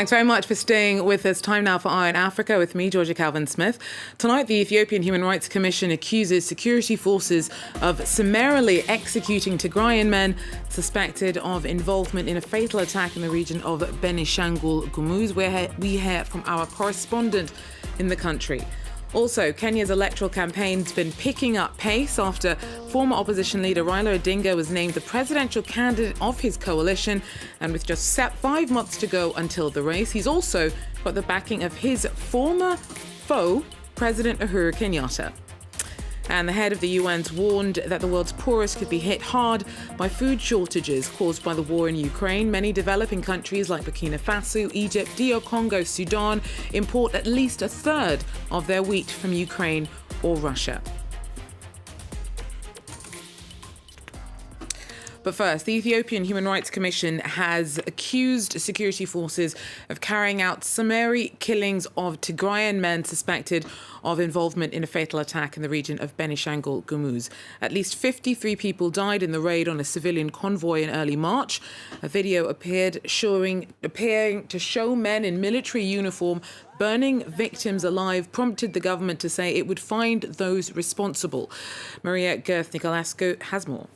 Thanks very much for staying with us. Time now for Eye on Africa with me, Georgia Calvin-Smith. Tonight, the Ethiopian Human Rights Commission accuses security forces of summarily executing Tigrayan men suspected of involvement in a fatal attack in the region of Benishangul-Gumuz, where we hear from our correspondent in the country. Also, Kenya's electoral campaign's been picking up pace after former opposition leader Raila Odinga was named the presidential candidate of his coalition, and with just 5 months to go until the race, he's also got the backing of his former foe, President Uhuru Kenyatta. And the head of the UN's warned that the world's poorest could be hit hard by food shortages caused by the war in Ukraine. Many developing countries like Burkina Faso, Egypt, DR Congo, Sudan import at least a third of their wheat from Ukraine or Russia. But first, the Ethiopian Human Rights Commission has accused security forces of carrying out summary killings of Tigrayan men suspected of involvement in a fatal attack in the region of Benishangul-Gumuz. At least 53 people died in the raid on a civilian convoy in early March. A video appearing to show men in military uniform burning victims alive prompted the government to say it would find those responsible. Maria Gerth-Nicolescu has more.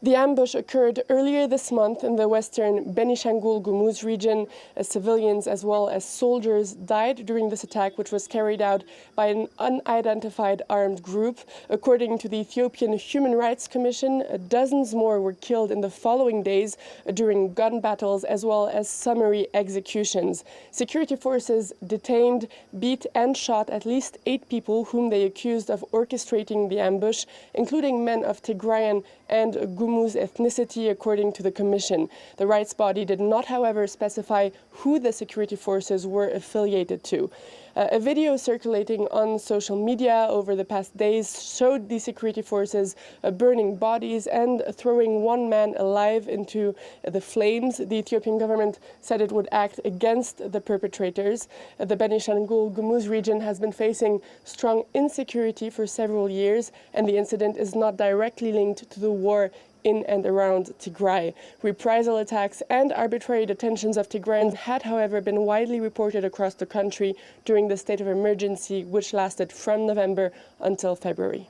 The ambush occurred earlier this month in the western Benishangul-Gumuz region. Civilians as well as soldiers died during this attack, which was carried out by an unidentified armed group. According to the Ethiopian Human Rights Commission, dozens more were killed in the following days during gun battles as well as summary executions. Security forces detained, beat and shot at least 8 people whom they accused of orchestrating the ambush, including men of Tigrayan and Gumuz ethnicity, according to the Commission. The rights body did not, however, specify who the security forces were affiliated to. A video circulating on social media over the past days showed the security forces burning bodies and throwing one man alive into the flames. The Ethiopian government said it would act against the perpetrators. The Benishangul-Gumuz region has been facing strong insecurity for several years, and the incident is not directly linked to the war in and around Tigray. Reprisal attacks and arbitrary detentions of Tigrayans had, however, been widely reported across the country during the state of emergency, which lasted from November until February.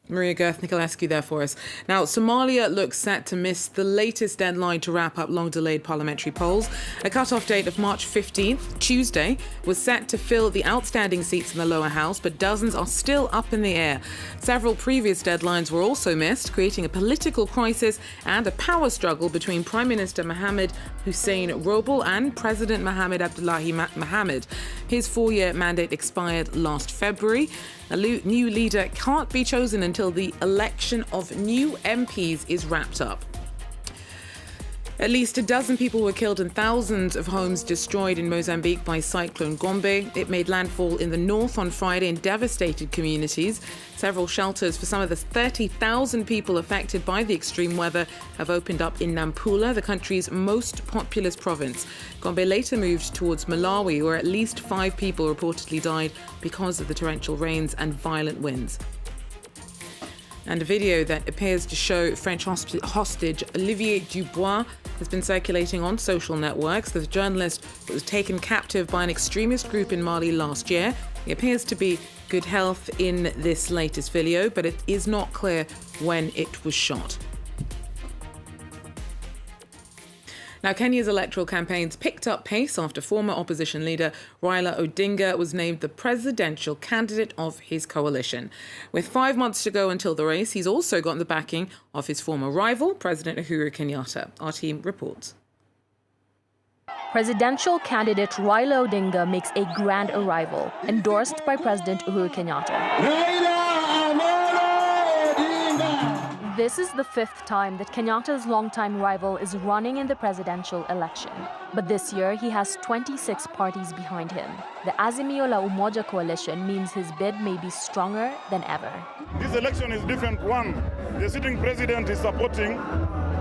Maria Gerth-Nicolescu there for us. Now, Somalia looks set to miss the latest deadline to wrap up long-delayed parliamentary polls. A cut-off date of March 15th, Tuesday, was set to fill the outstanding seats in the lower house, but dozens are still up in the air. Several previous deadlines were also missed, creating a political crisis and a power struggle between Prime Minister Mohamed Hussein Roble and President Mohamed Abdullahi Mohamed. His 4-year mandate expired last February. A new leader can't be chosen until the election of new MPs is wrapped up. At least a dozen people were killed and thousands of homes destroyed in Mozambique by Cyclone Gombe. It made landfall in the north on Friday in devastated communities. Several shelters for some of the 30,000 people affected by the extreme weather have opened up in Nampula, the country's most populous province. Gombe later moved towards Malawi, where at least 5 people reportedly died because of the torrential rains and violent winds. And a video that appears to show French hostage Olivier Dubois has been circulating on social networks. The journalist was taken captive by an extremist group in Mali last year. He appears to be good health in this latest video, but it is not clear when it was shot. Now, Kenya's electoral campaigns picked up pace after former opposition leader Raila Odinga was named the presidential candidate of his coalition. With 5 months to go until the race, he's also gotten the backing of his former rival, President Uhuru Kenyatta. Our team reports. Presidential candidate Raila Odinga makes a grand arrival, endorsed by President Uhuru Kenyatta. This is the 5th time that Kenyatta's longtime rival is running in the presidential election. But this year, he has 26 parties behind him. The Azimio la Umoja coalition means his bid may be stronger than ever. This election is a different one. The sitting president is supporting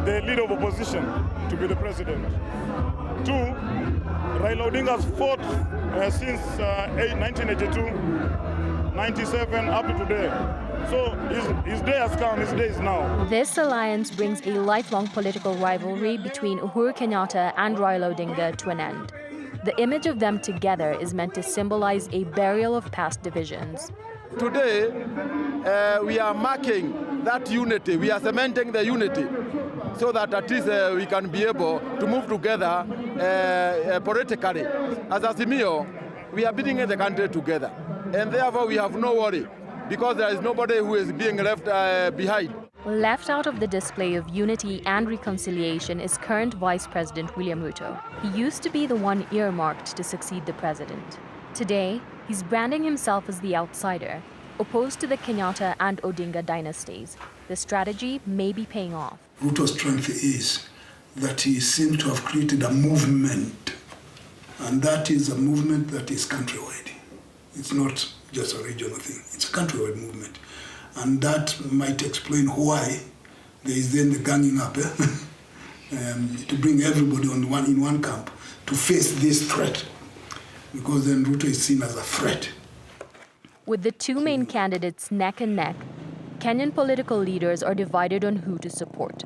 the leader of opposition to be the president. 2, Raila Odinga has fought since 1982, 97 up to today. So his day has come, his day is now. This alliance brings a lifelong political rivalry between Uhuru Kenyatta and Raila Odinga to an end. The image of them together is meant to symbolize a burial of past divisions. Today, we are marking that unity. We are cementing the unity so that at least we can be able to move together politically. As Azimio, we are building the country together. And therefore, we have no worry because there is nobody who is being left behind. Left out of the display of unity and reconciliation is current Vice President William Ruto. He used to be the one earmarked to succeed the president. Today, he's branding himself as the outsider, opposed to the Kenyatta and Odinga dynasties. The strategy may be paying off. Ruto's strength is that he seems to have created a movement, and that is a movement that is countrywide. It's not just a regional thing, it's a countrywide movement. And that might explain why there is then the ganging up to bring everybody in one camp to face this threat, because then Ruto is seen as a threat. With the two main candidates neck and neck, Kenyan political leaders are divided on who to support.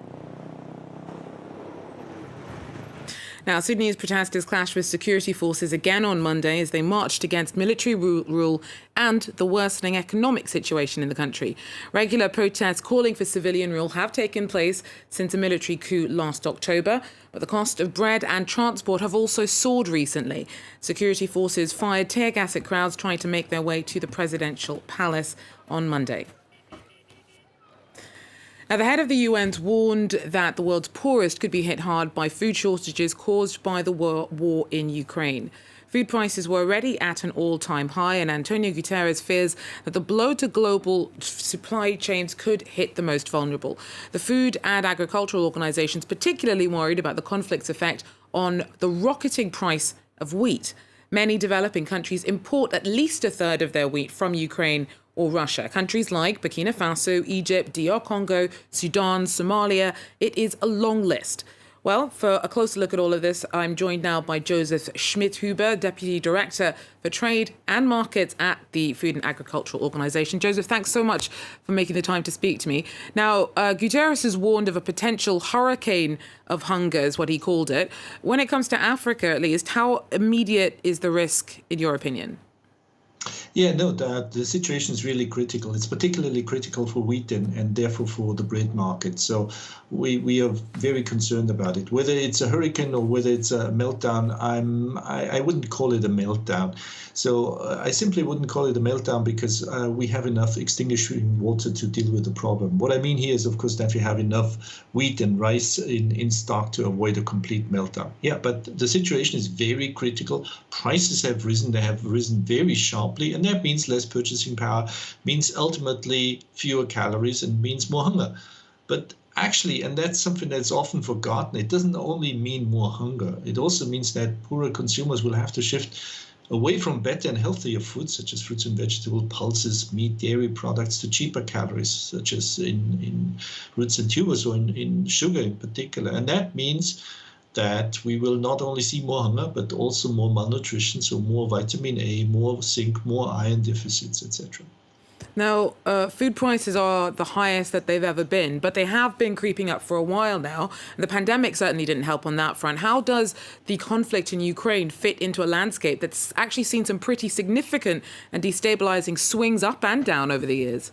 Now, Sudanese protesters clashed with security forces again on Monday as they marched against military rule and the worsening economic situation in the country. Regular protests calling for civilian rule have taken place since a military coup last October, but the cost of bread and transport have also soared recently. Security forces fired tear gas at crowds trying to make their way to the presidential palace on Monday. Now, the head of the UN's warned that the world's poorest could be hit hard by food shortages caused by the war in Ukraine. Food prices were already at an all-time high, and Antonio Guterres fears that the blow to global supply chains could hit the most vulnerable. The food and agricultural organizations particularly worried about the conflict's effect on the rocketing price of wheat. Many developing countries import at least a third of their wheat from Ukraine or Russia. Countries like Burkina Faso, Egypt, DR Congo, Sudan, Somalia. It is a long list. Well, for a closer look at all of this, I'm joined now by Joseph Schmidt-Huber, Deputy Director for Trade and Markets at the Food and Agricultural Organization. Joseph, thanks so much for making the time to speak to me. Now, Guterres has warned of a potential hurricane of hunger, is what he called it. When it comes to Africa, at least, how immediate is the risk, in your opinion? Yeah, no, the situation is really critical. It's particularly critical for wheat and therefore for the bread market. So we are very concerned about it. Whether it's a hurricane or whether it's a meltdown, I wouldn't call it a meltdown. So I simply wouldn't call it a meltdown because we have enough extinguishing water to deal with the problem. What I mean here is, of course, that we have enough wheat and rice in stock to avoid a complete meltdown. Yeah, but the situation is very critical. Prices have risen. They have risen very sharply. And that means less purchasing power, means ultimately fewer calories, and means more hunger. But actually, and that's something that's often forgotten, it doesn't only mean more hunger. It also means that poorer consumers will have to shift away from better and healthier foods, such as fruits and vegetables, pulses, meat, dairy products, to cheaper calories, such as in roots and tubers or in sugar in particular. And that means that we will not only see more hunger, but also more malnutrition, so more vitamin A, more zinc, more iron deficits, etc. Now, food prices are the highest that they've ever been, but they have been creeping up for a while now. And the pandemic certainly didn't help on that front. How does the conflict in Ukraine fit into a landscape that's actually seen some pretty significant and destabilizing swings up and down over the years?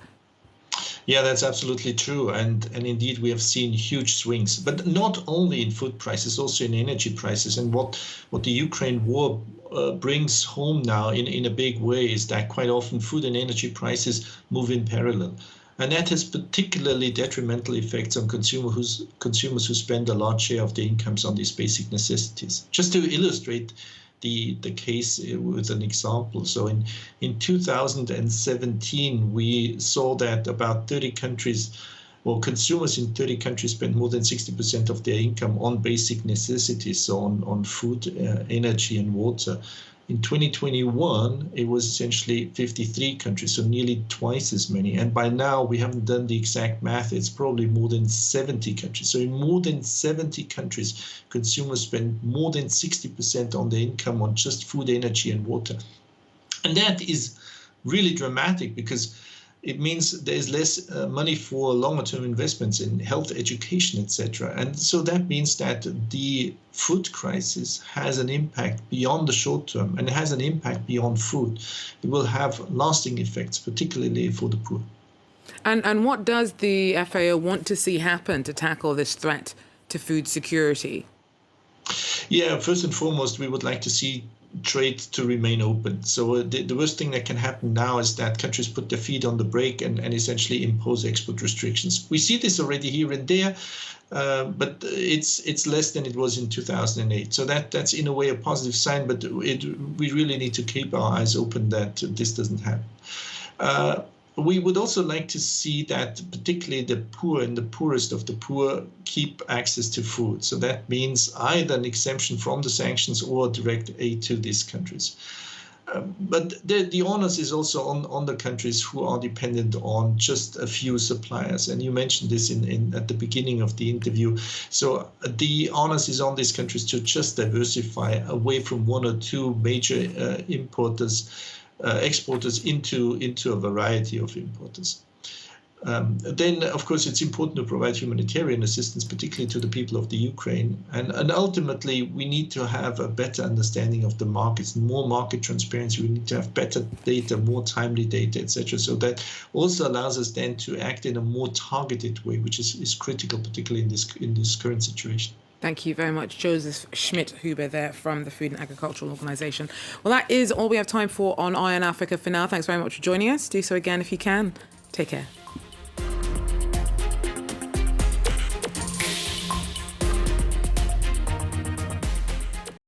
Yeah, that's absolutely true. And indeed, we have seen huge swings, but not only in food prices, also in energy prices. And what the Ukraine war brings home now in a big way is that quite often food and energy prices move in parallel. And that has particularly detrimental effects on consumers who spend a large share of their incomes on these basic necessities. Just to illustrate the case with an example. So in 2017, we saw that about 30 countries, or consumers in 30 countries, spent more than 60% of their income on basic necessities, so on food, energy and water. In 2021, it was essentially 53 countries, so nearly twice as many. And by now, we haven't done the exact math, it's probably more than 70 countries. So in more than 70 countries, consumers spend more than 60% on their income on just food, energy and water. And that is really dramatic because it means there is less money for longer-term investments in health, education, etc. And so that means that the food crisis has an impact beyond the short term, and it has an impact beyond food. It will have lasting effects, particularly for the poor. And what does the FAO want to see happen to tackle this threat to food security? Yeah, first and foremost, we would like to see trade to remain open. So the worst thing that can happen now is that countries put their feet on the brake and essentially impose export restrictions. We see this already here and there, but it's less than it was in 2008. So that's in a way a positive sign, but we really need to keep our eyes open that this doesn't happen. We would also like to see that particularly the poor and the poorest of the poor keep access to food. So that means either an exemption from the sanctions or direct aid to these countries. But the onus is also on the countries who are dependent on just a few suppliers. And you mentioned this at the beginning of the interview. So the onus is on these countries to just diversify away from one or two major exporters into a variety of importers. Then, of course, it's important to provide humanitarian assistance, particularly to the people of the Ukraine. And ultimately, we need to have a better understanding of the markets, more market transparency. We need to have better data, more timely data, etc. So that also allows us then to act in a more targeted way, which is critical, particularly in this current situation. Thank you very much, Joseph Schmidt-Huber there from the Food and Agricultural Organization. Well, that is all we have time for on Eye on Africa for now. Thanks very much for joining us. Do so again if you can. Take care.